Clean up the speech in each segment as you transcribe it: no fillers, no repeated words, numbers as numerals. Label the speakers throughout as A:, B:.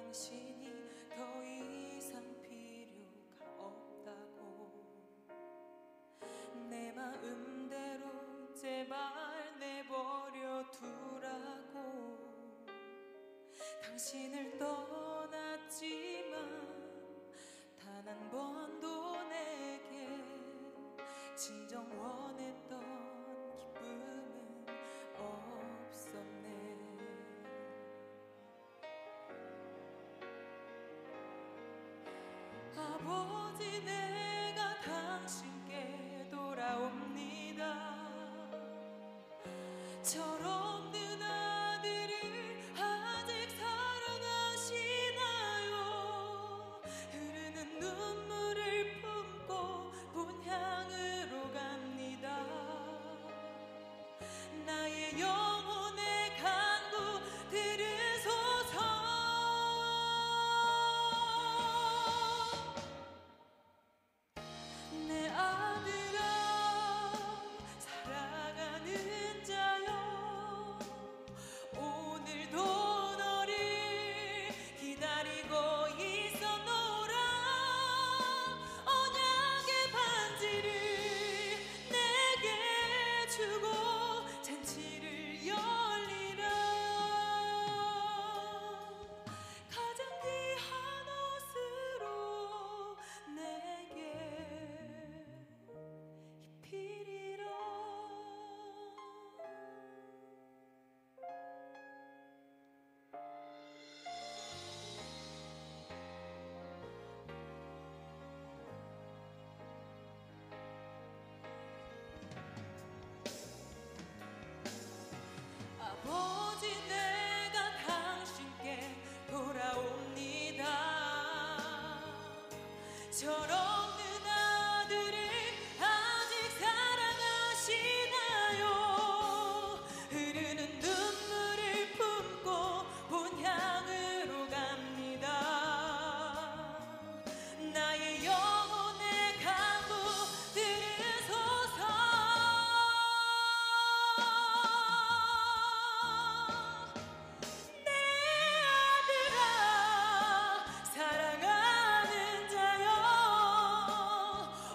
A: 당신이 더 이상 필요가 없다고 내 마음대로 제발 내버려 두라고 당신을 떠났지만 단 한 번도 내게 진정 원했던 기쁨은 없었네. 아버지, 내가 당신께 돌아옵니다. 철없는 아들을 아직 사랑하시나요? 흐르는 눈물을 품고 본향으로 갑니다. 나의 영혼의 간구 들으소서. 내 아들아, 사랑하는 자여, 오늘도 너를 기다리고 있었노라. 언약의 반지를 내게 주고 잔치를 열리라. 가장 귀한 옷으로 내게 입히리라. 아버지, 내가 당신께 돌아옵니다. 철없는 아들을 아직 사랑하시나요? 흐르는 눈물을 품고 본향으로 갑니다. 나의 영혼의 간구 들으소서. 내 아들아, 사랑하는 자여,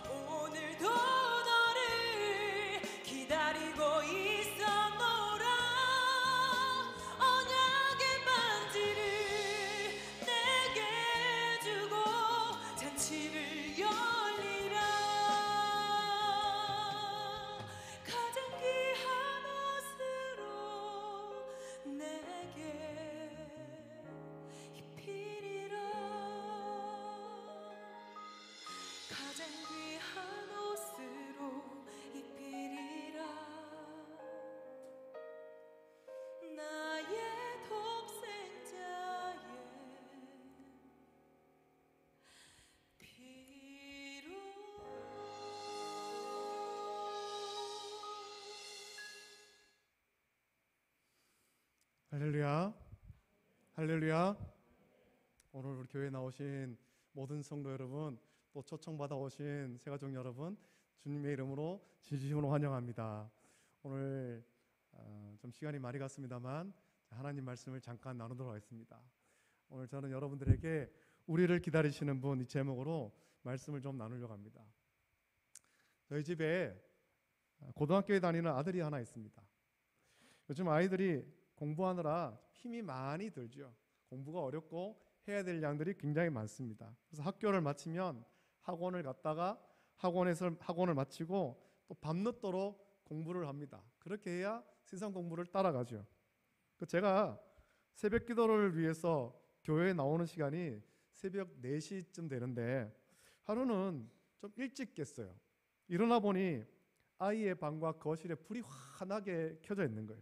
A: 오늘도 너를 기다리고 있었노라. 언약의 반지를 내게 주고 잔치를 열리라. 가장 귀한 옷으로 내게 입히리라. 가장 귀한 옷으로 입히리라. 나의 독생자의 피로.
B: 할렐루야, 할렐루야. 오늘 우리 교회에 나오신 모든 성도 여러분, 또 초청받아 오신 새가족 여러분, 주님의 이름으로 진심으로 환영합니다. 오늘 좀 시간이 많이 갔습니다만 하나님 말씀을 잠깐 나누도록 하겠습니다. 오늘 저는 여러분들에게 우리를 기다리시는 분, 이 제목으로 말씀을 좀 나누려고 합니다. 저희 집에 고등학교에 다니는 아들이 하나 있습니다. 요즘 아이들이 공부하느라 힘이 많이 들죠. 공부가 어렵고 해야 될 양들이 굉장히 많습니다. 그래서 학교를 마치면 학원을 갔다가 학원을 마치고 또 밤늦도록 공부를 합니다. 그렇게 해야 세상 공부를 따라가죠. 제가 새벽 기도를 위해서 교회에 나오는 시간이 새벽 4시쯤 되는데 하루는 좀 일찍 깼어요. 일어나 보니 아이의 방과 거실에 불이 환하게 켜져 있는 거예요.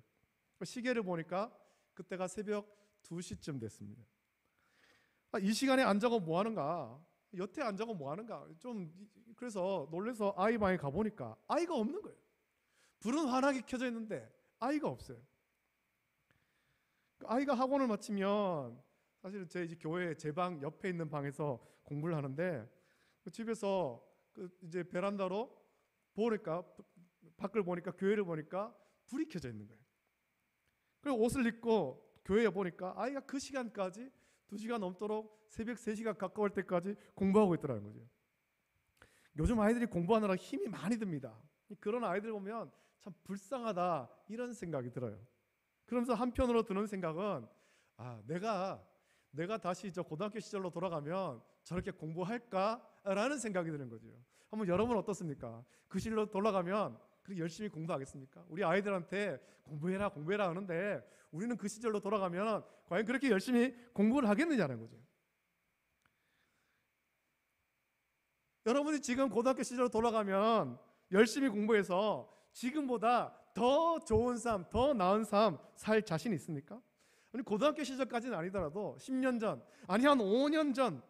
B: 시계를 보니까 그때가 새벽 2시쯤 됐습니다. 이 시간에 앉아고 뭐 하는가? 여태 앉아고 뭐 하는가? 그래서 놀라서 아이 방에 가보니까 아이가 없는 거예요. 불은 환하게 켜져 있는데 아이가 없어요. 아이가 학원을 마치면 사실 제 교회 제 방 옆에 있는 방에서 공부를 하는데 집에서 이제 베란다로 보니까 밖을 보니까 교회를 보니까 불이 켜져 있는 거예요. 그리고 옷을 입고 교회에 보니까 아이가 그 시간까지 2시간 넘도록 새벽 3시간 가까울 때까지 공부하고 있더라는 거죠. 요즘 아이들이 공부하느라 힘이 많이 듭니다. 그런 아이들 보면 참 불쌍하다 이런 생각이 들어요. 그러면서 한편으로 드는 생각은 내가 다시 저 고등학교 시절로 돌아가면 저렇게 공부할까라는 생각이 드는 거죠. 한번 여러분 어떻습니까? 그 시절로 돌아가면 그렇게 열심히 공부하겠습니까? 우리 아이들한테 공부해라 하는데 우리는 그 시절로 돌아가면 과연 그렇게 열심히 공부를 하겠느냐는 거죠. 여러분이 지금 고등학교 시절로 돌아가면 열심히 공부해서 지금보다 더 좋은 삶, 더 나은 삶 살 자신 있습니까? 아니 고등학교 시절까지는 아니더라도 10년 전, 아니 한 5년 전,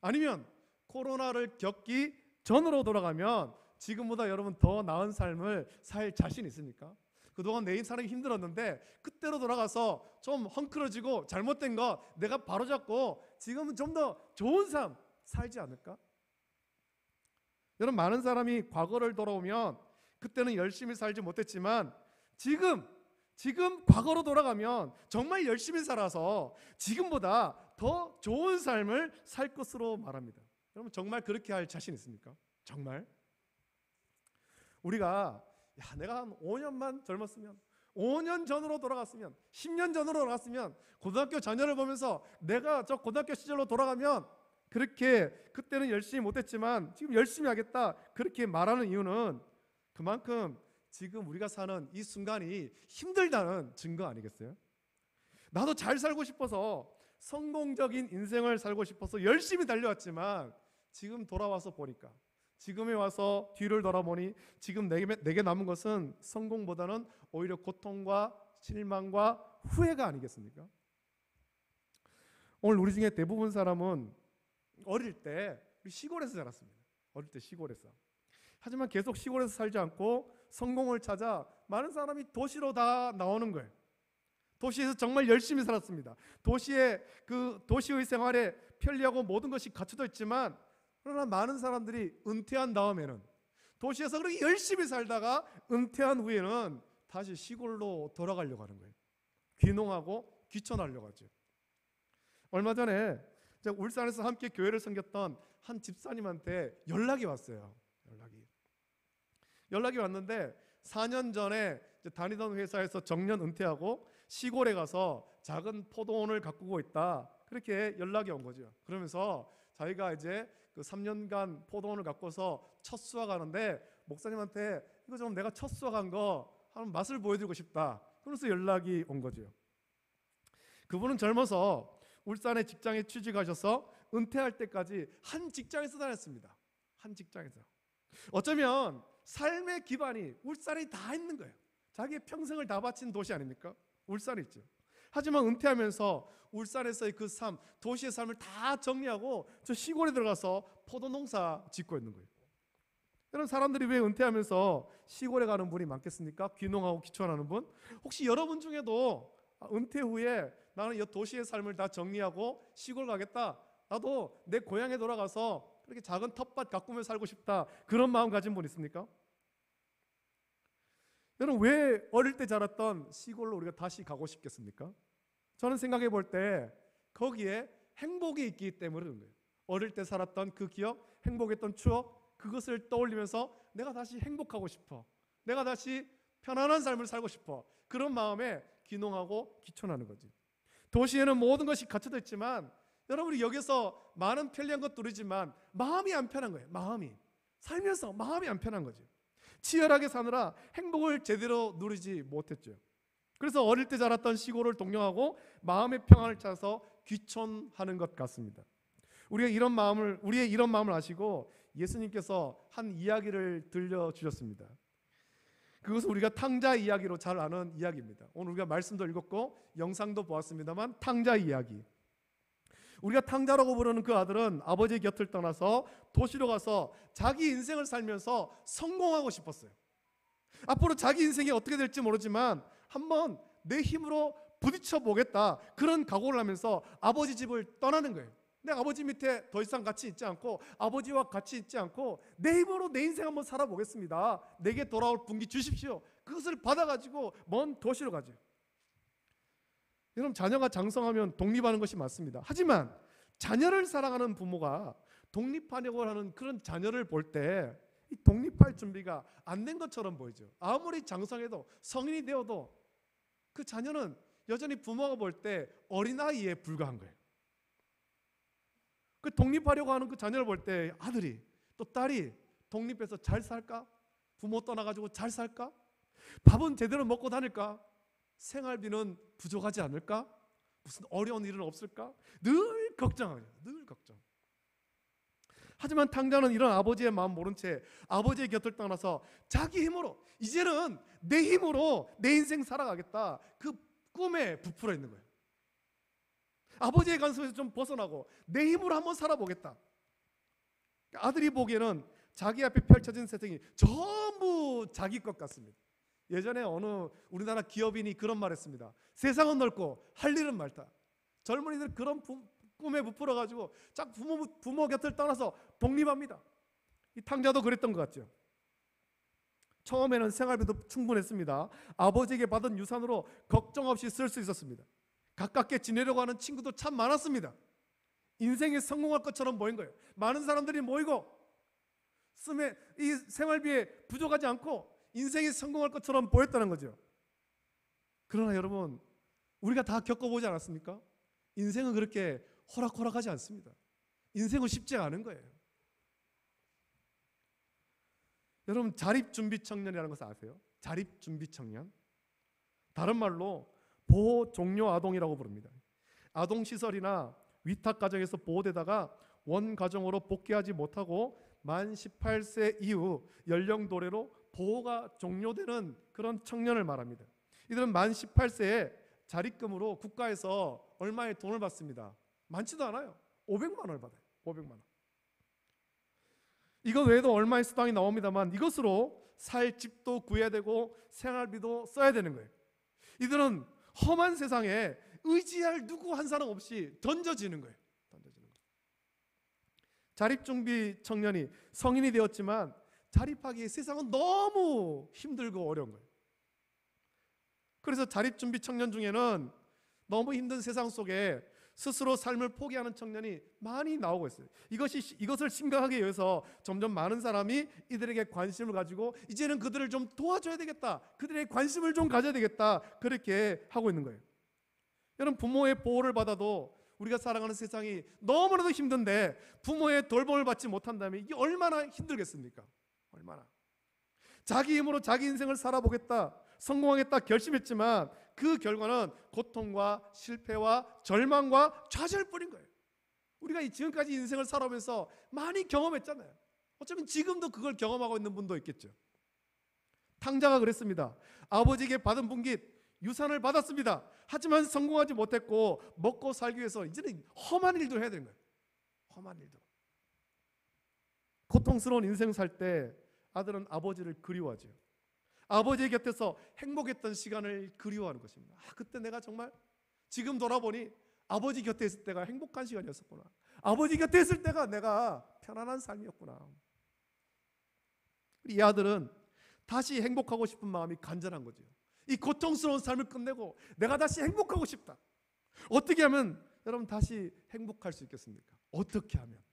B: 아니면 코로나를 겪기 전으로 돌아가면 지금보다 여러분 더 나은 삶을 살 자신 있습니까? 그동안 내 인생이 힘들었는데 그때로 돌아가서 좀 헝클어지고 잘못된 거 내가 바로잡고 지금은 좀 더 좋은 삶 살지 않을까? 여러분 많은 사람이 과거를 돌아오면 그때는 열심히 살지 못했지만 지금 과거로 돌아가면 정말 열심히 살아서 지금보다 더 좋은 삶을 살 것으로 말합니다. 여러분 정말 그렇게 할 자신 있습니까? 정말? 우리가 내가 한 5년만 젊었으면, 5년 전으로 돌아갔으면, 10년 전으로 돌아갔으면, 고등학교 자녀를 보면서 내가 저 고등학교 시절로 돌아가면 그렇게 그때는 열심히 못했지만 지금 열심히 하겠다 그렇게 말하는 이유는 그만큼 지금 우리가 사는 이 순간이 힘들다는 증거 아니겠어요? 나도 잘 살고 싶어서 성공적인 인생을 살고 싶어서 열심히 달려왔지만 지금 돌아와서 보니까, 지금에 와서 뒤를 돌아보니 지금 내게 남은 것은 성공보다는 오히려 고통과 실망과 후회가 아니겠습니까? 오늘 우리 중에 대부분 사람은 어릴 때 시골에서 자랐습니다. 어릴 때 시골에서. 하지만 계속 시골에서 살지 않고 성공을 찾아 많은 사람이 도시로 다 나오는 거예요. 도시에서 정말 열심히 살았습니다. 도시의 생활에 편리하고 모든 것이 갖춰져 있지만 그러나 많은 사람들이 은퇴한 다음에는 도시에서 그렇게 열심히 살다가 은퇴한 후에는 다시 시골로 돌아가려고 하는 거예요. 귀농하고 귀촌하려고 하죠. 얼마 전에 제가 울산에서 함께 교회를 섬겼던 한 집사님한테 연락이 왔어요. 연락이 왔는데 4년 전에 다니던 회사에서 정년 은퇴하고 시골에 가서 작은 포도원을 가꾸고 있다. 그렇게 연락이 온 거죠. 그러면서 자기가 이제 그 3년간 포도원을 가꿔서 첫 수확하는데 목사님한테 이거 좀 내가 첫 수확한 거 한번 맛을 보여드리고 싶다. 그래서 연락이 온 거죠. 그분은 젊어서 울산에 직장에 취직하셔서 은퇴할 때까지 한 직장에서 다녔습니다. 한 직장에서. 어쩌면 삶의 기반이 울산이 다 있는 거예요. 자기의 평생을 다 바친 도시 아닙니까? 울산이 있죠. 하지만 은퇴하면서 울산에서의 그 삶, 도시의 삶을 다 정리하고 저 시골에 들어가서 포도 농사 짓고 있는 거예요. 여러분 사람들이 왜 은퇴하면서 시골에 가는 분이 많겠습니까? 귀농하고 귀촌하는 분? 혹시 여러분 중에도 은퇴 후에 나는 이 도시의 삶을 다 정리하고 시골 가겠다. 나도 내 고향에 돌아가서 그렇게 작은 텃밭 가꾸며 살고 싶다. 그런 마음 가진 분 있습니까? 여러분 왜 어릴 때 자랐던 시골로 우리가 다시 가고 싶겠습니까? 저는 생각해 볼 때 거기에 행복이 있기 때문에 그런 거예요. 어릴 때 살았던 그 기억, 행복했던 추억, 그것을 떠올리면서 내가 다시 행복하고 싶어. 내가 다시 편안한 삶을 살고 싶어. 그런 마음에 귀농하고 귀촌하는 거지. 도시에는 모든 것이 갖춰져 있지만 여러분이 여기서 많은 편리한 것 누리지만 마음이 안 편한 거예요. 살면서 마음이 안 편한 거죠. 치열하게 사느라 행복을 제대로 누리지 못했죠. 그래서 어릴 때 자랐던 시골을 동경하고 마음의 평안을 찾아서 귀촌하는 것 같습니다. 우리의 이런 마음을 아시고 예수님께서 한 이야기를 들려주셨습니다. 그것은 우리가 탕자 이야기로 잘 아는 이야기입니다. 오늘 우리가 말씀도 읽었고 영상도 보았습니다만 탕자 이야기. 우리가 탕자라고 부르는 그 아들은 아버지 곁을 떠나서 도시로 가서 자기 인생을 살면서 성공하고 싶었어요. 앞으로 자기 인생이 어떻게 될지 모르지만 한번 내 힘으로 부딪혀 보겠다. 그런 각오를 하면서 아버지 집을 떠나는 거예요. 내 아버지 밑에 더 이상 같이 있지 않고 아버지와 같이 있지 않고 내 힘으로 내 인생 한번 살아보겠습니다. 내게 돌아올 분기 주십시오. 그것을 받아가지고 먼 도시로 가죠. 여러분, 자녀가 장성하면 독립하는 것이 맞습니다. 하지만 자녀를 사랑하는 부모가 독립하려고 하는 그런 자녀를 볼 때 이 독립할 준비가 안 된 것처럼 보이죠. 아무리 장성해도, 성인이 되어도 그 자녀는 여전히 부모가 볼 때 어린아이에 불과한 거예요. 그 독립하려고 하는 그 자녀를 볼 때 아들이 또 딸이 독립해서 잘 살까? 부모 떠나가지고 잘 살까? 밥은 제대로 먹고 다닐까? 생활비는 부족하지 않을까? 무슨 어려운 일은 없을까? 늘 걱정하죠. 늘 걱정. 하지만 탕자는 이런 아버지의 마음 모른 채 아버지의 곁을 떠나서 자기 힘으로, 이제는 내 힘으로 내 인생 살아가겠다, 그 꿈에 부풀어 있는 거예요. 아버지의 간섭에서 좀 벗어나고 내 힘으로 한번 살아보겠다. 아들이 보기에는 자기 앞에 펼쳐진 세상이 전부 자기 것 같습니다. 예전에 어느 우리나라 기업인이 그런 말 했습니다. 세상은 넓고 할 일은 많다. 젊은이들 그런 꿈에 부풀어가지고 짝 부모 곁을 떠나서 독립합니다. 이 탕자도 그랬던 것 같죠. 처음에는 생활비도 충분했습니다. 아버지에게 받은 유산으로 걱정 없이 쓸 수 있었습니다. 가깝게 지내려고 하는 친구도 참 많았습니다. 인생에 성공할 것처럼 보인 거예요. 많은 사람들이 모이고 이 생활비에 부족하지 않고 인생에 성공할 것처럼 보였다는 거죠. 그러나 여러분, 우리가 다 겪어보지 않았습니까? 인생은 그렇게 호락호락하지 않습니다. 인생은 쉽지 않은 거예요. 여러분, 자립준비청년이라는 것을 아세요? 자립준비청년, 다른 말로 보호종료 아동이라고 부릅니다. 아동시설이나 위탁가정에서 보호되다가 원가정으로 복귀하지 못하고 만 18세 이후 연령도래로 보호가 종료되는 그런 청년을 말합니다. 이들은 만 18세에 자립금으로 국가에서 얼마의 돈을 받습니다. 많지도 않아요. 500만 원을 받아요. 500만 원. 이거 외에도 얼마의 수당이 나옵니다만 이것으로 살 집도 구해야 되고 생활비도 써야 되는 거예요. 이들은 험한 세상에 의지할 누구 한 사람 없이 던져지는 거예요. 자립준비 청년이 성인이 되었지만 자립하기에 세상은 너무 힘들고 어려운 거예요. 그래서 자립준비 청년 중에는 너무 힘든 세상 속에 스스로 삶을 포기하는 청년이 많이 나오고 있어요. 이것을 심각하게 여겨서 점점 많은 사람이 이들에게 관심을 가지고 이제는 그들을 좀 도와줘야 되겠다, 그들의 관심을 좀 가져야 되겠다, 그렇게 하고 있는 거예요. 여러분, 부모의 보호를 받아도 우리가 살아가는 세상이 너무나도 힘든데 부모의 돌봄을 받지 못한다면 이게 얼마나 힘들겠습니까? 얼마나. 자기 힘으로 자기 인생을 살아보겠다, 성공하겠다 결심했지만 그 결과는 고통과 실패와 절망과 좌절뿐인 거예요. 우리가 지금까지 인생을 살아오면서 많이 경험했잖아요. 어쩌면 지금도 그걸 경험하고 있는 분도 있겠죠. 탕자가 그랬습니다. 아버지에게 받은 분깃 유산을 받았습니다. 하지만 성공하지 못했고 먹고 살기 위해서 이제는 험한 일도 해야 되는 거예요. 험한 일도. 고통스러운 인생 살 때 아들은 아버지를 그리워하죠. 아버지의 곁에서 행복했던 시간을 그리워하는 것입니다. 그때 내가 정말 지금 돌아보니 아버지 곁에 있을 때가 행복한 시간이었었구나. 아버지 곁에 있을 때가 내가 편안한 삶이었구나. 이 아들은 다시 행복하고 싶은 마음이 간절한 거죠. 이 고통스러운 삶을 끝내고 내가 다시 행복하고 싶다. 어떻게 하면 여러분 다시 행복할 수 있겠습니까? 어떻게 하면?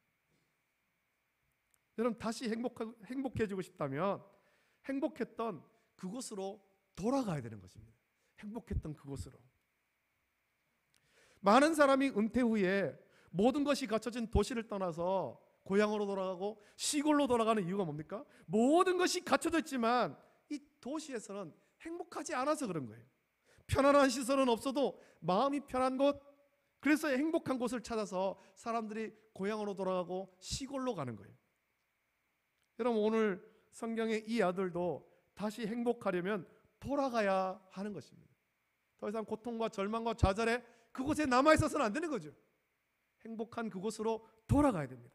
B: 여러분, 다시 행복해지고 싶다면 행복했던 그곳으로 돌아가야 되는 것입니다. 행복했던 그곳으로. 많은 사람이 은퇴 후에 모든 것이 갖춰진 도시를 떠나서 고향으로 돌아가고 시골로 돌아가는 이유가 뭡니까? 모든 것이 갖춰져 있지만 이 도시에서는 행복하지 않아서 그런 거예요. 편안한 시설은 없어도 마음이 편한 곳, 그래서 행복한 곳을 찾아서 사람들이 고향으로 돌아가고 시골로 가는 거예요. 여러분, 오늘 성경의 이 아들도 다시 행복하려면 돌아가야 하는 것입니다. 더 이상 고통과 절망과 좌절에 그곳에 남아있어서는 안 되는 거죠. 행복한 그곳으로 돌아가야 됩니다.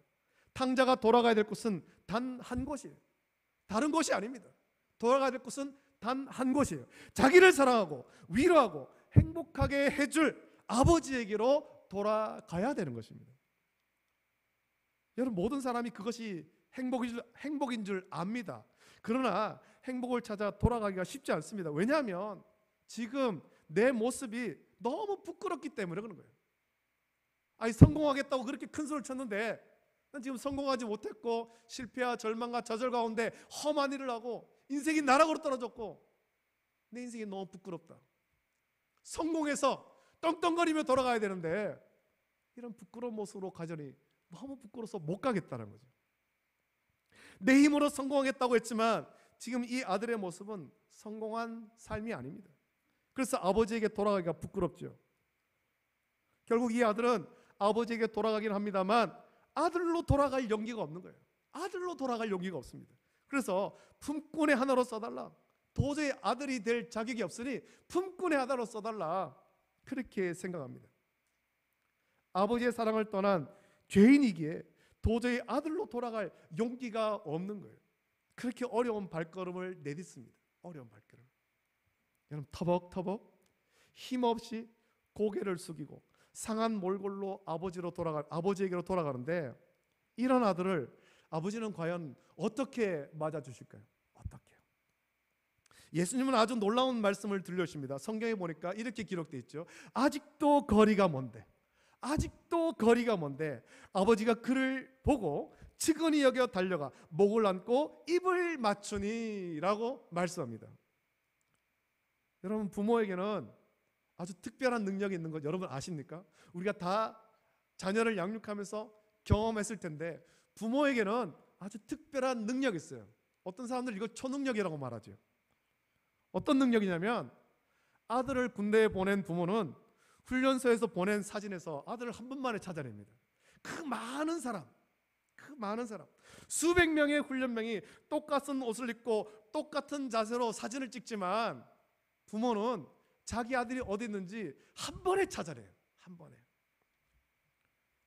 B: 탕자가 돌아가야 될 곳은 단 한 곳이에요. 다른 곳이 아닙니다. 돌아가야 될 곳은 단 한 곳이에요. 자기를 사랑하고 위로하고 행복하게 해줄 아버지에게로 돌아가야 되는 것입니다. 여러분, 모든 사람이 그것이 행복인 줄 압니다. 그러나 행복을 찾아 돌아가기가 쉽지 않습니다. 왜냐하면 지금 내 모습이 너무 부끄럽기 때문에 그런 거예요. 아니 성공하겠다고 그렇게 큰 소리를 쳤는데 난 지금 성공하지 못했고 실패와 절망과 좌절 가운데 험한 일을 하고 인생이 나락으로 떨어졌고 내 인생이 너무 부끄럽다. 성공해서 떵떵거리며 돌아가야 되는데 이런 부끄러운 모습으로 가자니 너무 부끄러워서 못 가겠다는 거죠. 내 힘으로 성공하겠다고 했지만 지금 이 아들의 모습은 성공한 삶이 아닙니다. 그래서 아버지에게 돌아가기가 부끄럽죠. 결국 이 아들은 아버지에게 돌아가긴 합니다만 아들로 돌아갈 용기가 없는 거예요. 아들로 돌아갈 용기가 없습니다. 그래서 품꾼의 하나로 써달라. 도저히 아들이 될 자격이 없으니 품꾼의 하나로 써달라. 그렇게 생각합니다. 아버지의 사랑을 떠난 죄인이기에 도저히 아들로 돌아갈 용기가 없는 거예요. 그렇게 어려운 발걸음을 내딛습니다. 어려운 발걸음. 여러분 터벅터벅 힘없이 고개를 숙이고 상한 몰골로 아버지에게로 돌아가는데 이런 아들을 아버지는 과연 어떻게 맞아주실까요? 어떻게요? 예수님은 아주 놀라운 말씀을 들려주십니다. 성경에 보니까 이렇게 기록되어 있죠. 아직도 거리가 먼데 아버지가 그를 보고 측은히 여겨 달려가 목을 안고 입을 맞추니 라고 말씀합니다. 여러분 부모에게는 아주 특별한 능력이 있는 것 여러분 아십니까? 우리가 다 자녀를 양육하면서 경험했을 텐데 부모에게는 아주 특별한 능력이 있어요. 어떤 사람들 이걸 초능력이라고 말하죠. 어떤 능력이냐면 아들을 군대에 보낸 부모는 훈련소에서 보낸 사진에서 아들을 한 번만에 찾아냅니다. 그 많은 사람 수백 명의 훈련병이 똑같은 옷을 입고 똑같은 자세로 사진을 찍지만 부모는 자기 아들이 어디 있는지 한 번에 찾아내요. 한 번에.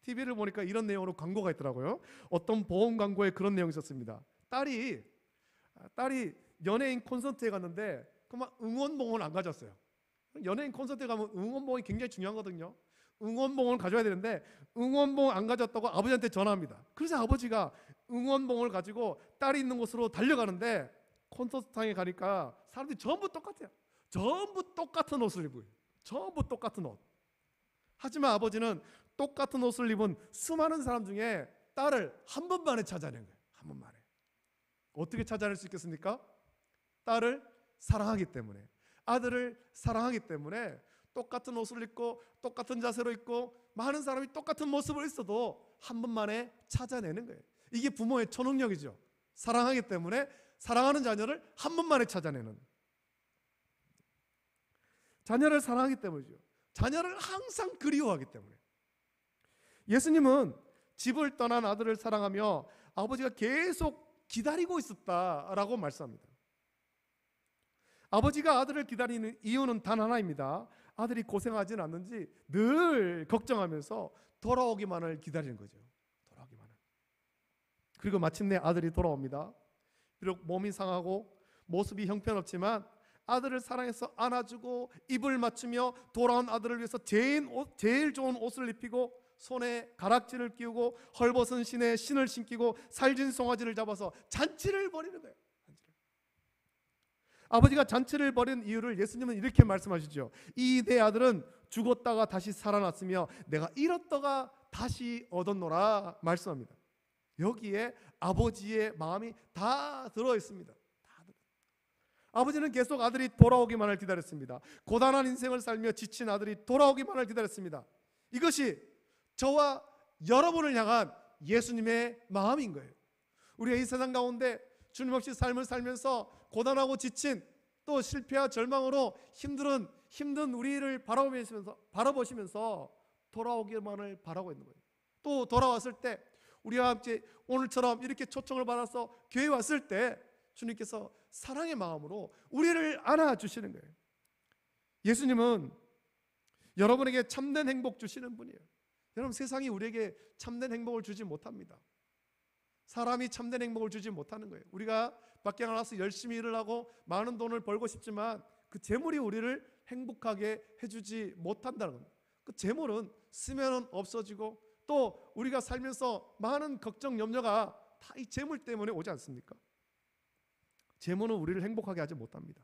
B: TV를 보니까 이런 내용으로 광고가 있더라고요. 어떤 보험 광고에 그런 내용이 있었습니다. 딸이 연예인 콘서트에 갔는데 그만 응원봉을 안 가졌어요. 연예인 콘서트에 가면 응원봉이 굉장히 중요하거든요. 응원봉을 가져야 되는데 응원봉 안 가졌다고 아버지한테 전화합니다. 그래서 아버지가 응원봉을 가지고 딸이 있는 곳으로 달려가는데 콘서트장에 가니까 사람들이 전부 똑같아요. 전부 똑같은 옷을 입어요. 전부 똑같은 옷. 하지만 아버지는 똑같은 옷을 입은 수많은 사람 중에 딸을 한 번만에 찾아낸 거예요. 한 번만에. 어떻게 찾아낼 수 있겠습니까? 딸을 사랑하기 때문에, 아들을 사랑하기 때문에 똑같은 옷을 입고 똑같은 자세로 입고 많은 사람이 똑같은 모습을 있어도 한 번만에 찾아내는 거예요. 이게 부모의 초능력이죠. 사랑하기 때문에 사랑하는 자녀를 한 번만에 찾아내는. 자녀를 사랑하기 때문이죠. 자녀를 항상 그리워하기 때문에. 예수님은 집을 떠난 아들을 사랑하며 아버지가 계속 기다리고 있었다라고 말씀합니다. 아버지가 아들을 기다리는 이유는 단 하나입니다. 아들이 고생하지는 않는지 늘 걱정하면서 돌아오기만을 기다리는 거죠. 돌아오기만을. 그리고 마침내 아들이 돌아옵니다. 비록 몸이 상하고 모습이 형편없지만 아들을 사랑해서 안아주고 입을 맞추며 돌아온 아들을 위해서 제일 좋은 옷을 입히고 손에 가락지를 끼우고 헐벗은 신에 신을 신기고 살진 송아지를 잡아서 잔치를 벌이는 거예요. 아버지가 잔치를 벌인 이유를 예수님은 이렇게 말씀하시죠. 이 내 아들은 죽었다가 다시 살아났으며 내가 잃었다가 다시 얻었노라 말씀합니다. 여기에 아버지의 마음이 다 들어있습니다. 아버지는 계속 아들이 돌아오기만을 기다렸습니다. 고단한 인생을 살며 지친 아들이 돌아오기만을 기다렸습니다. 이것이 저와 여러분을 향한 예수님의 마음인 거예요. 우리가 이 세상 가운데 주님 없이 삶을 살면서 고단하고 지친 또 실패와 절망으로 힘든 우리를 바라보시면서 돌아오기만을 바라고 있는 거예요. 또 돌아왔을 때 우리와 함께 오늘처럼 이렇게 초청을 받아서 교회에 왔을 때 주님께서 사랑의 마음으로 우리를 안아주시는 거예요. 예수님은 여러분에게 참된 행복 주시는 분이에요. 여러분 세상이 우리에게 참된 행복을 주지 못합니다. 사람이 참된 행복을 주지 못하는 거예요. 우리가 밖에 나가서 열심히 일을 하고 많은 돈을 벌고 싶지만 그 재물이 우리를 행복하게 해주지 못한다는 겁니다. 그 재물은 쓰면 없어지고 또 우리가 살면서 많은 걱정 염려가 다 이 재물 때문에 오지 않습니까? 재물은 우리를 행복하게 하지 못합니다.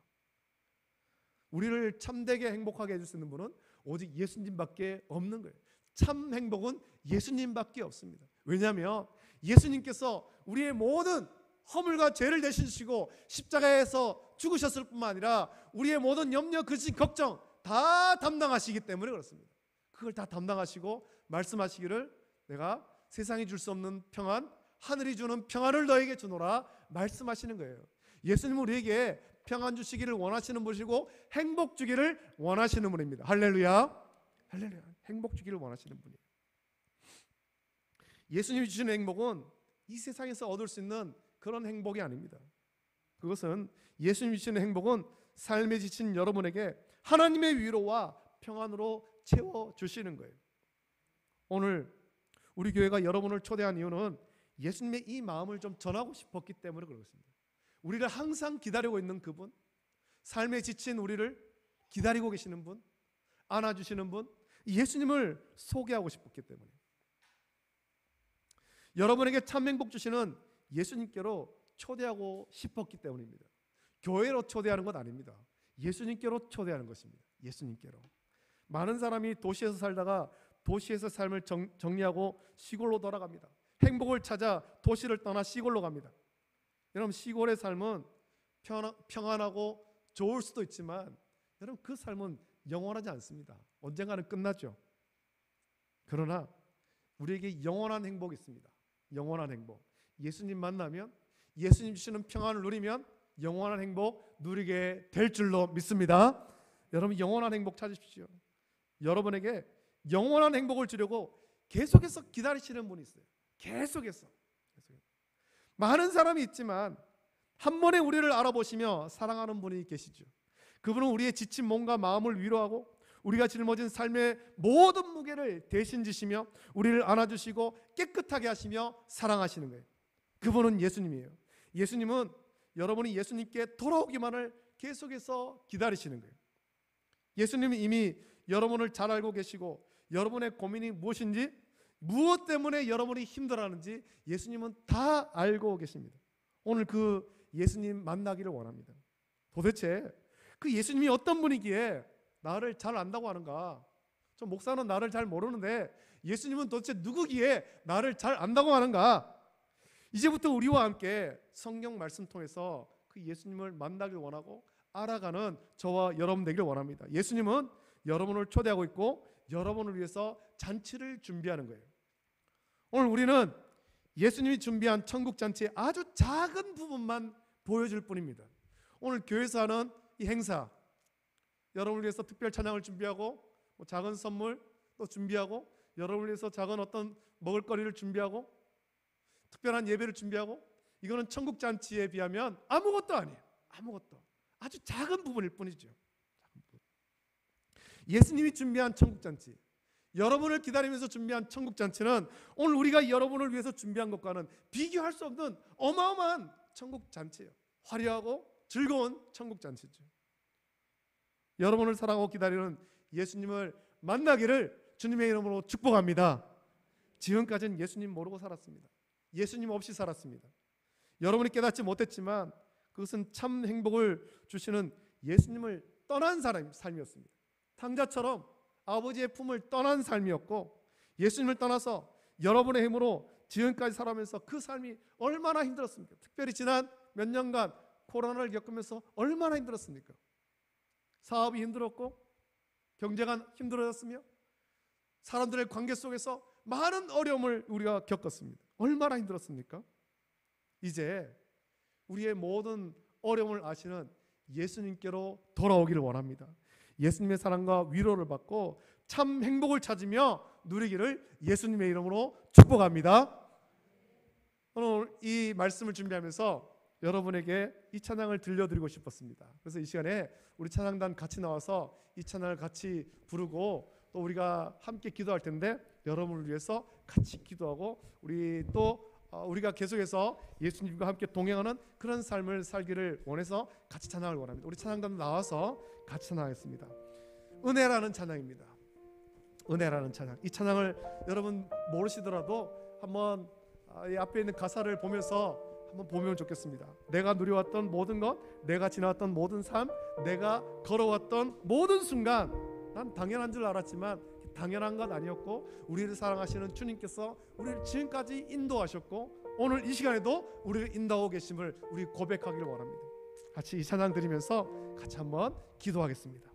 B: 우리를 참되게 행복하게 해줄 수 있는 분은 오직 예수님밖에 없는 거예요. 참 행복은 예수님밖에 없습니다. 왜냐하면 예수님께서 우리의 모든 허물과 죄를 대신지시고 십자가에서 죽으셨을 뿐만 아니라 우리의 모든 염려, 근심, 걱정 다 담당하시기 때문에 그렇습니다. 그걸 다 담당하시고 말씀하시기를 내가 세상이 줄 수 없는 평안, 하늘이 주는 평안을 너에게 주노라 말씀하시는 거예요. 예수님은 우리에게 평안 주시기를 원하시는 분이시고 행복 주기를 원하시는 분입니다. 할렐루야. 할렐루야. 행복 주기를 원하시는 분이에요. 예수님이 주시는 행복은 이 세상에서 얻을 수 있는 그런 행복이 아닙니다. 그것은 예수님이 주시는 행복은 삶에 지친 여러분에게 하나님의 위로와 평안으로 채워주시는 거예요. 오늘 우리 교회가 여러분을 초대한 이유는 예수님의 이 마음을 좀 전하고 싶었기 때문에 그렇습니다. 우리를 항상 기다리고 있는 그분, 삶에 지친 우리를 기다리고 계시는 분, 안아주시는 분, 예수님을 소개하고 싶었기 때문에, 여러분에게 참 행복 주시는 예수님께로 초대하고 싶었기 때문입니다. 교회로 초대하는 것 아닙니다. 예수님께로 초대하는 것입니다. 예수님께로. 많은 사람이 도시에서 살다가 도시에서 삶을 정리하고 시골로 돌아갑니다. 행복을 찾아 도시를 떠나 시골로 갑니다. 여러분, 시골의 삶은 평안하고 좋을 수도 있지만 여러분, 그 삶은 영원하지 않습니다. 언젠가는 끝나죠. 그러나 우리에게 영원한 행복이 있습니다. 영원한 행복. 예수님 만나면, 예수님 주시는 평안을 누리면 영원한 행복 누리게 될 줄로 믿습니다. 여러분, 영원한 행복 찾으십시오. 여러분에게 영원한 행복을 주려고 계속해서 기다리시는 분이 있어요. 계속해서. 많은 사람이 있지만 한 번에 우리를 알아보시며 사랑하는 분이 계시죠. 그분은 우리의 지친 몸과 마음을 위로하고 우리가 짊어진 삶의 모든 무게를 대신 지시며 우리를 안아주시고 깨끗하게 하시며 사랑하시는 거예요. 그분은 예수님이에요. 예수님은 여러분이 예수님께 돌아오기만을 계속해서 기다리시는 거예요. 예수님은 이미 여러분을 잘 알고 계시고 여러분의 고민이 무엇인지, 무엇 때문에 여러분이 힘들어하는지 예수님은 다 알고 계십니다. 오늘 그 예수님 만나기를 원합니다. 도대체 그 예수님이 어떤 분이기에 나를 잘 안다고 하는가? 저 목사는 나를 잘 모르는데 예수님은 도대체 누구기에 나를 잘 안다고 하는가? 이제부터 우리와 함께 성경 말씀 통해서 그 예수님을 만나길 원하고 알아가는 저와 여러분 되기를 원합니다. 예수님은 여러분을 초대하고 있고 여러분을 위해서 잔치를 준비하는 거예요. 오늘 우리는 예수님이 준비한 천국 잔치의 아주 작은 부분만 보여줄 뿐입니다. 오늘 교회에서 하는 이 행사, 여러분을 위해서 특별 찬양을 준비하고 작은 선물 또 준비하고 여러분을 위해서 작은 어떤 먹을거리를 준비하고 특별한 예배를 준비하고, 이거는 천국 잔치에 비하면 아무것도 아니에요. 아무것도. 아주 작은 부분일 뿐이죠. 작은 부분. 예수님이 준비한 천국 잔치, 여러분을 기다리면서 준비한 천국 잔치는 오늘 우리가 여러분을 위해서 준비한 것과는 비교할 수 없는 어마어마한 천국 잔치예요. 화려하고 즐거운 천국 잔치죠. 여러분을 사랑하고 기다리는 예수님을 만나기를 주님의 이름으로 축복합니다. 지금까지는 예수님 모르고 살았습니다. 예수님 없이 살았습니다. 여러분이 깨닫지 못했지만 그것은 참 행복을 주시는 예수님을 떠난 삶이었습니다. 탕자처럼 아버지의 품을 떠난 삶이었고, 예수님을 떠나서 여러분의 힘으로 지금까지 살아가면서 그 삶이 얼마나 힘들었습니까? 특별히 지난 몇 년간 코로나를 겪으면서 얼마나 힘들었습니까? 사업이 힘들었고 경제가 힘들어졌으며 사람들의 관계 속에서 많은 어려움을 우리가 겪었습니다. 얼마나 힘들었습니까? 이제 우리의 모든 어려움을 아시는 예수님께로 돌아오기를 원합니다. 예수님의 사랑과 위로를 받고 참 행복을 찾으며 누리기를 예수님의 이름으로 축복합니다. 오늘 이 말씀을 준비하면서 여러분에게 이 찬양을 들려드리고 싶었습니다. 그래서 이 시간에 우리 찬양단 같이 나와서 이 찬양을 같이 부르고 또 우리가 함께 기도할 텐데, 여러분을 위해서 같이 기도하고 우리가 계속해서 예수님과 함께 동행하는 그런 삶을 살기를 원해서 같이 찬양을 원합니다. 우리 찬양단 나와서 같이 찬양하겠습니다. 은혜라는 찬양입니다. 은혜라는 찬양. 이 찬양을 여러분 모르시더라도 한번 이 앞에 있는 가사를 보면서 한번 보면 좋겠습니다. 내가 누려왔던 모든 것, 내가 지나왔던 모든 삶, 내가 걸어왔던 모든 순간 난 당연한 줄 알았지만 당연한 것 아니었고, 우리를 사랑하시는 주님께서 우리를 지금까지 인도하셨고 오늘 이 시간에도 우리를 인도하고 계심을 우리 고백하기를 원합니다. 같이 이 찬양 드리면서 같이 한번 기도하겠습니다.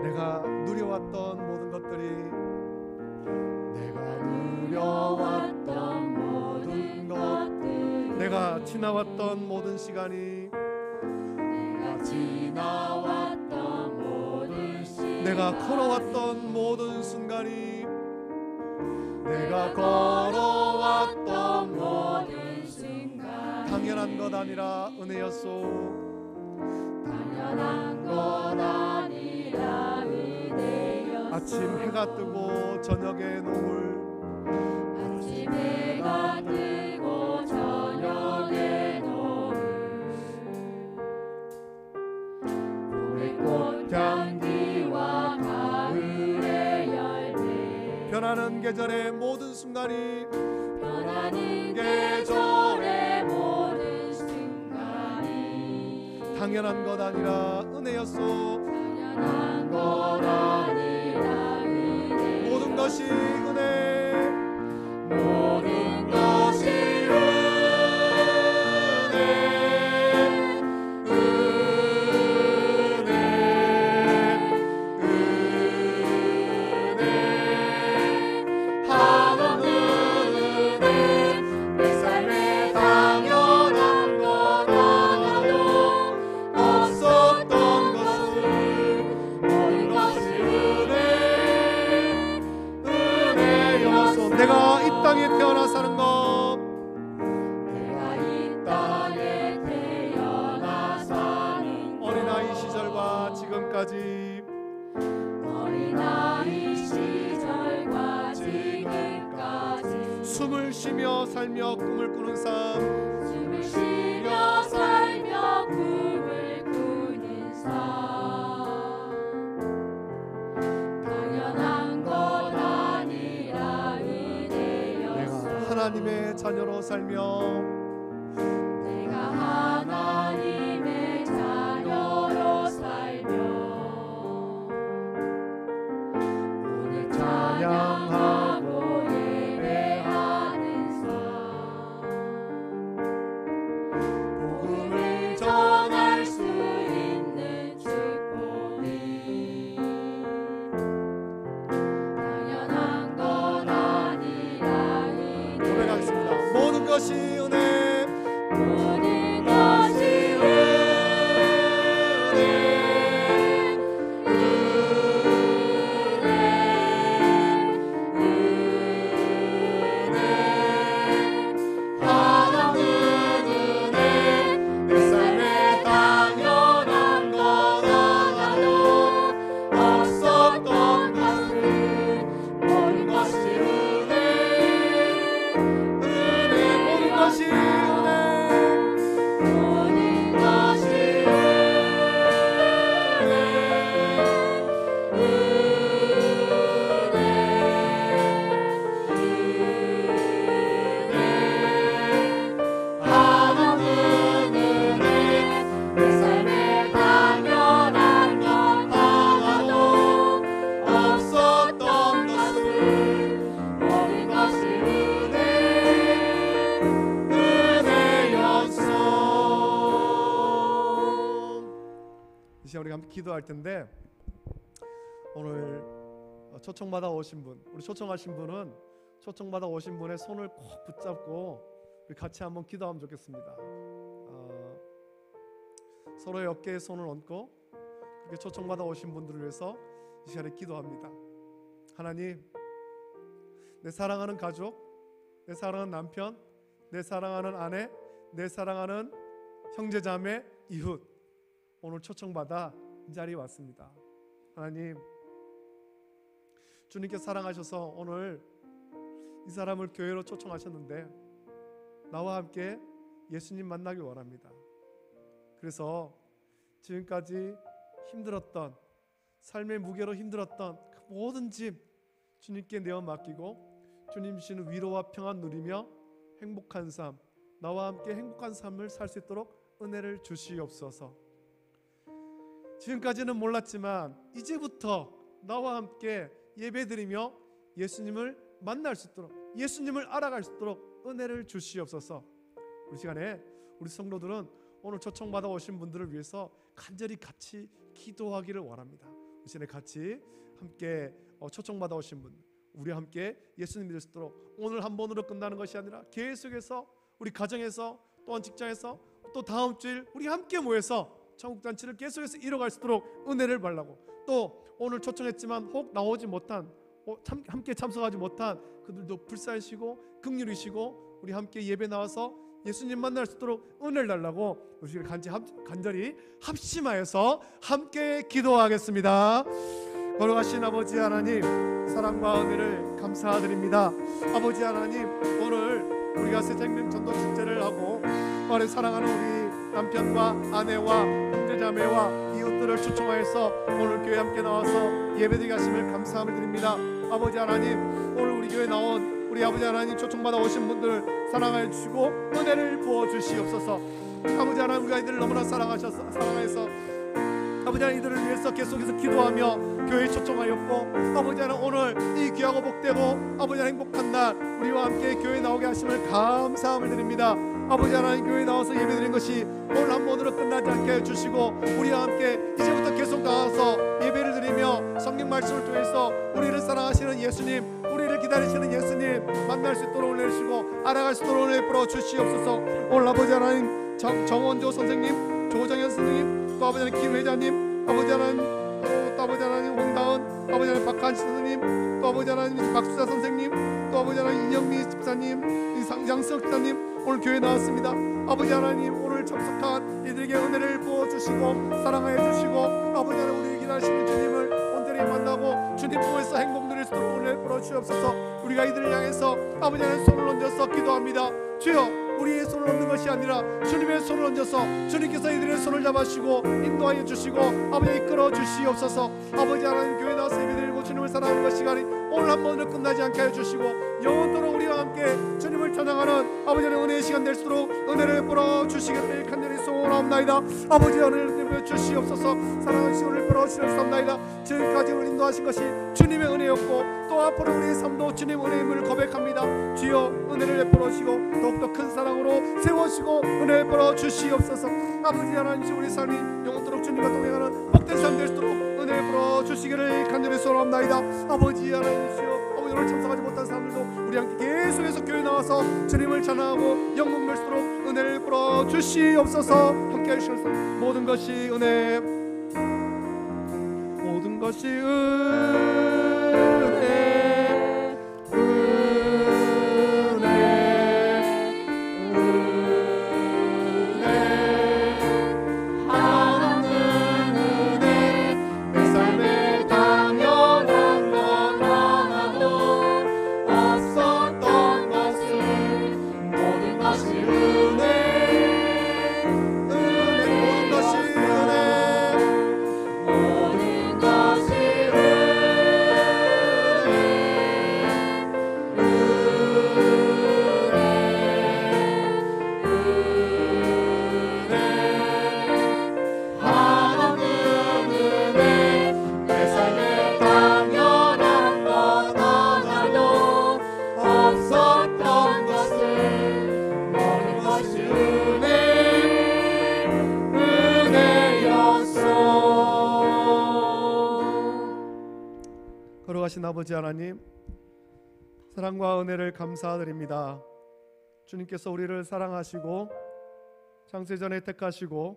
B: 내가 누려왔던 모든 것들이, 내가 누려왔던 모든 것들, 내가 지나왔던 모든 시간이,
A: 내가 지나왔던 모든 시간,
B: 내가 걸어왔던 모든 순간이, 내가 걸어왔던 모든
A: 순간
B: 당연한 것 아니라 은혜였소.
A: 당연한 것 아니라 은혜였소.
B: 아침 해가 뜨고 저녁에 노을,
A: 아침 해가 뜨고 저녁에 노을, 봄의 꽃향기와 가을의 열매,
B: 변하는 계절의 모든 순간이,
A: 변하는 계절의 모든 순간이
B: 당연한 것 아니라 은혜였소.
A: 당연한 것 아니라 은혜,
B: 모든 것이 은혜,
A: 모든 것이 은혜,
B: 은혜, 한없는 은혜. 내 삶에 당연한 것 하나도 없었던 것을, 모든 것이 은혜였소. 내가 이 땅에 태어나 사는 것,
A: 내가 이 땅에 태어나 사는
B: 어린아이 시절과 지금까지
A: 어린아이 시절과 지금까지
B: 숨을 쉬며 살며 꿈을 꾸는 삶,
A: 숨을 쉬며 살며 꿈을 꾸는 삶, 당연한 것 아니라 은혜였소.
B: 내가 하나님의 자녀로 살며
A: 내가 하나님의 자녀로 살며 오늘 찬양하고 예배하는 삶, 복음을 전할 수 있는 축복이 당연한 것 아니라 은혜,
B: 고백하겠습니다. 모든 것이 은혜,
A: 모든 것이 은혜, 한없는 은혜. 내 삶에 당연한 것 하나도 없었던 것을, 모든 것이 은혜,
B: 모든 것이 은혜.
A: 모든 것이 한없는 은혜. 내 삶에 당연한 것 하나도 없었던 것을, 모든 것이 은혜였소.
B: 이 시간 우리가 함께 기도할 텐데, 오늘 초청받아 오신 분, 우리 초청하신 분은 초청받아 오신 분의 손을 꼭 붙잡고 우리 같이 한번 기도하면 좋겠습니다. 서로의 어깨에 손을 얹고 그렇게 초청받아 오신 분들을 위해서 이 시간에 기도합니다. 하나님, 내 사랑하는 가족, 내 사랑하는 남편, 내 사랑하는 아내, 내 사랑하는 형제자매, 이웃, 오늘 초청받아 이 자리에 왔습니다. 하나님, 주님께서 사랑하셔서 오늘 이 사람을 교회로 초청하셨는데 나와 함께 예수님 만나기 원합니다. 그래서 지금까지 힘들었던, 삶의 무게로 힘들었던 그 모든 짐 주님께 내어 맡기고 주님 주시는 위로와 평안 누리며 행복한 삶, 나와 함께 행복한 삶을 살 수 있도록 은혜를 주시옵소서. 지금까지는 몰랐지만 이제부터 나와 함께 예배드리며 예수님을 만날 수 있도록, 예수님을 알아갈 수 있도록 은혜를 주시옵소서. 우리 시간에 우리 성도들은 오늘 초청받아 오신 분들을 위해서 간절히 같이 기도하기를 원합니다. 우리 시간에 같이 함께 초청받아 오신 분, 우리 함께 예수님 믿을 수 있도록 오늘 한 번으로 끝나는 것이 아니라 계속해서 우리 가정에서, 또한 직장에서, 또 다음 주일 우리 함께 모여서 천국잔치를 계속해서 이뤄갈 수 있도록 은혜를 달라고, 또 오늘 초청했지만 혹 나오지 못한, 함께 참석하지 못한 그들도 불쌍히시고 긍휼히시고 우리 함께 예배 나와서 예수님 만날 수 있도록 은혜를 달라고 우리가 간절히 합심하여서 함께 기도하겠습니다. 거룩하신 아버지 하나님, 사랑과 은혜를 감사드립니다. 아버지 하나님, 오늘 우리가 새생명 전도 축제를 하고 오래 사랑하는 우리 남편과 아내와 형제자매와 이웃들을 초청하여서 오늘 교회 함께 나와서 예배드리게 하심을 감사함을 드립니다. 아버지 하나님, 오늘 우리 교회 나온 우리 아버지 하나님 초청받아 오신 분들 사랑하여 주시고 은혜를 부어 주시옵소서. 아버지 하나님, 우리가 이들을 너무나 사랑하여서 아버지 하나님 이들을 위해서 계속해서 기도하며 교회에 초청하였고, 아버지 하나님 오늘 이 귀하고 복되고 아버지 하나님 행복한 날 우리와 함께 교회에 나오게 하심을 감사함을 드립니다. 아버지 하나님, 교회에 나와서 예배드린 것이 오늘 한 번으로 끝나지 않게 해주시고 우리와 함께 이제부터 계속 나와서 예배를 드리며 성경 말씀을 통해서 우리를 사랑하시는 예수님, 우리를 기다리시는 예수님 만날 수 있도록 은혜 주시고 알아갈 수 있도록 은혜 풀어 주시옵소서. 오늘 아버지 하나님 정원조 선생님, 조정현 선생님, 또 아버지 하나님 김 회장님, 아버지 하나님 또 아버지 하나님 홍다은, 아버지 하나님 박한시 선생님, 또 아버지 하나님 박수자 선생님, 또 아버지 하나님 이영미 집사님, 양석 집사님 오늘 교회 나왔습니다. 아버지 하나님, 오늘 참석한 이들에게 은혜를 부어주시고 사랑하여 주시고 아버지 하나님, 우리 기다리시는 주님을 온전히 만나고 주님 품에서 행복 누릴 수 있도록 은혜를 부어주시옵소서. 우리가 이들을 향해서 아버지 하나님 손을 얹어서 기도합니다. 주여, 우리의 손을 얹는 것이 아니라 주님의 손을 얹어서 주님께서 이들의 손을 잡으시고 인도하여 주시고 아버지 이끌어 주시옵소서. 아버지 하나님, 교회 나와서 예배드리고 주님을 사랑하는 것 시간이 오늘 한 번으로 끝나지 않게 하여 주시고 영원토록 우리와 함께 주님을 찬양하는 아버지 하나님 은혜의 시간 될 수 있도록 은혜를 뿌려 주시기를 간절히 소원하옵나이다. 아버지 은혜를 주시옵소서. 사랑하신 은혜를 뿌려 주시옵나이다. 지금까지 우리 인도하신 것이 주님의 은혜였고 또 앞으로 우리의 삶도 주님의 은혜임을 고백합니다. 주여, 은혜를 베풀어 주시고 더욱더 큰 사랑으로 세워주시고 은혜를 베풀어 주시옵소서. 아버지 하나님, 우리 삶이 영원토록 주님과 동행하는 복된 삶 될 수 있도록 은혜를 베풀어 주시기를 간절히 소원합나이다. 아버지 하나님, 주여, 오늘 참석하지 못한 사람들도 우리 함께 계속해서 교회 나와서 주님을 찬양하고 영광 될 수 있도록 은혜를 베풀어 주시옵소서. 함께 해주셔서 모든 것이 은혜, 모든 것이 은혜, 거룩하신 아버지 하나님, 사랑과 은혜를 감사드립니다. 주님께서 우리를 사랑하시고 창세전에 택하시고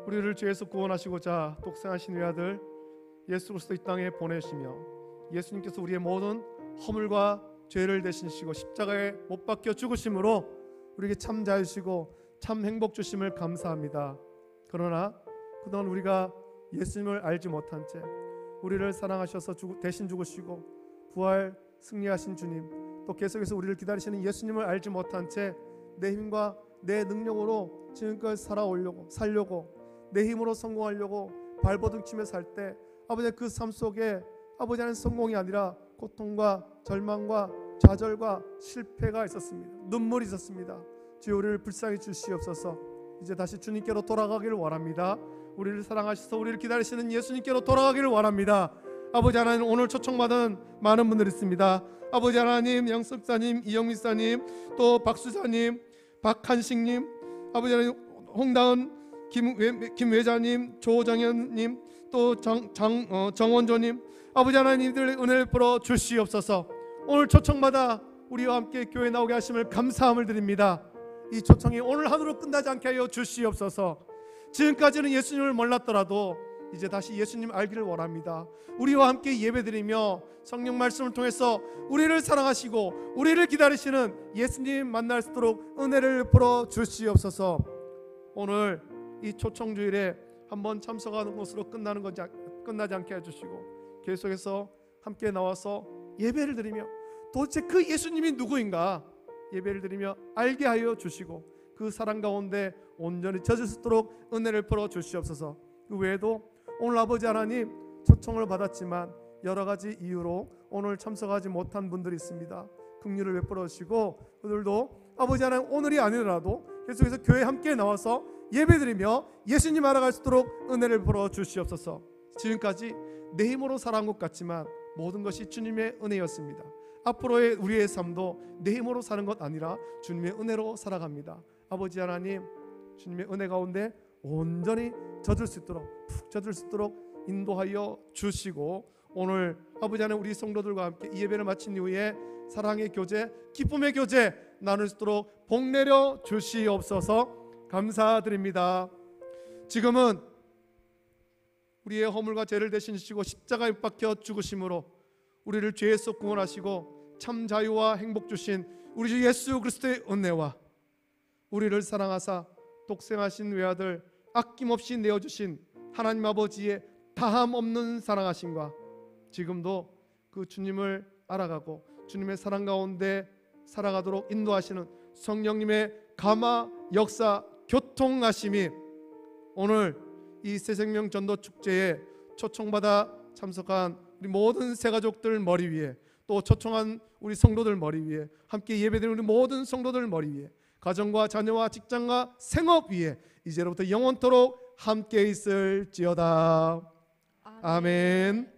B: 우리를 죄에서 구원하시고자 독생하신 외아들 예수 그리스도 이 땅에 보내시며 예수님께서 우리의 모든 허물과 죄를 대신시고 십자가에 못 박혀 죽으심으로 우리에게 참 자유시고 참 행복 주심을 감사합니다. 그러나 그동안 우리가 예수님을 알지 못한 채 우리를 사랑하셔서 대신 죽으시고 부활 승리하신 주님, 또 계속해서 우리를 기다리시는 예수님을 알지 못한 채 내 힘과 내 능력으로 지금까지 살려고 내 힘으로 성공하려고 발버둥치며 살 때 아버지 그 삶 속에 아버지 하나님 성공이 아니라 고통과 절망과 좌절과 실패가 있었습니다. 눈물이 있었습니다. 주여 우리를 불쌍히 주시옵소서. 이제 다시 주님께로 돌아가기를 원합니다. 우리를 사랑하셔서 우리를 기다리시는 예수님께로 돌아가기를 원합니다. 아버지 하나님 오늘 초청받은 많은 분들이 있습니다. 아버지 하나님 양석사님, 이영미사님, 또 박수자님, 박한식님, 아버지 하나님 홍다은, 김외자님, 조정현님, 또 정원조님, 아버지 하나님들 은혜를 풀어 주시옵소서. 오늘 초청받아 우리와 함께 교회 나오게 하심을 감사함을 드립니다. 이 초청이 오늘 하루로 끝나지 않게 하여 주시옵소서. 지금까지는 예수님을 몰랐더라도 이제 다시 예수님 알기를 원합니다. 우리와 함께 예배드리며 성령 말씀을 통해서 우리를 사랑하시고 우리를 기다리시는 예수님 만날 수 있도록 은혜를 풀어 주시옵소서. 오늘 이 초청주일에 한번 참석하는 것으로 끝나지 않게 해주시고 계속해서 함께 나와서 예배를 드리며 도대체 그 예수님이 누구인가 예배를 드리며 알게 하여 주시고 그 사랑 가운데 온전히 젖을 수 있도록 은혜를 풀어 주시옵소서. 그 외에도 오늘 아버지 하나님 초청을 받았지만 여러 가지 이유로 오늘 참석하지 못한 분들이 있습니다. 긍휼을 베풀어 주시고 그들도 아버지 하나님 오늘이 아니더라도 계속해서 교회에 함께 나와서 예배드리며 예수님 알아갈 수 있도록 은혜를 풀어 주시옵소서. 지금까지 내 힘으로 살아온 것 같지만 모든 것이 주님의 은혜였습니다. 앞으로의 우리의 삶도 내 힘으로 사는 것 아니라 주님의 은혜로 살아갑니다. 아버지 하나님 주님의 은혜 가운데 온전히 젖을 수 있도록 푹 젖을 수 있도록 인도하여 주시고 오늘 아버지 하나님 우리 성도들과 함께 이 예배를 마친 이후에 사랑의 교제, 기쁨의 교제 나눌 수 있도록 복 내려 주시옵소서. 감사드립니다. 지금은 우리의 허물과 죄를 대신 지시고 십자가에 못 박혀 죽으심으로 우리를 죄에서 구원하시고 참 자유와 행복 주신 우리 주 예수 그리스도의 은혜와 우리를 사랑하사 독생하신 외아들 아낌없이 내어주신 하나님 아버지의 다함 없는 사랑하심과 지금도 그 주님을 알아가고 주님의 사랑 가운데 살아가도록 인도하시는 성령님의 감화 역사 교통하심이 오늘 이 새생명 전도 축제에 초청받아 참석한 우리 모든 새가족들 머리 위에 또 초청한 우리 성도들 머리 위에 함께 예배드리는 우리 모든 성도들 머리 위에 가정과 자녀와 직장과 생업 위에 이제로부터 영원토록 함께 있을지어다. 아멘.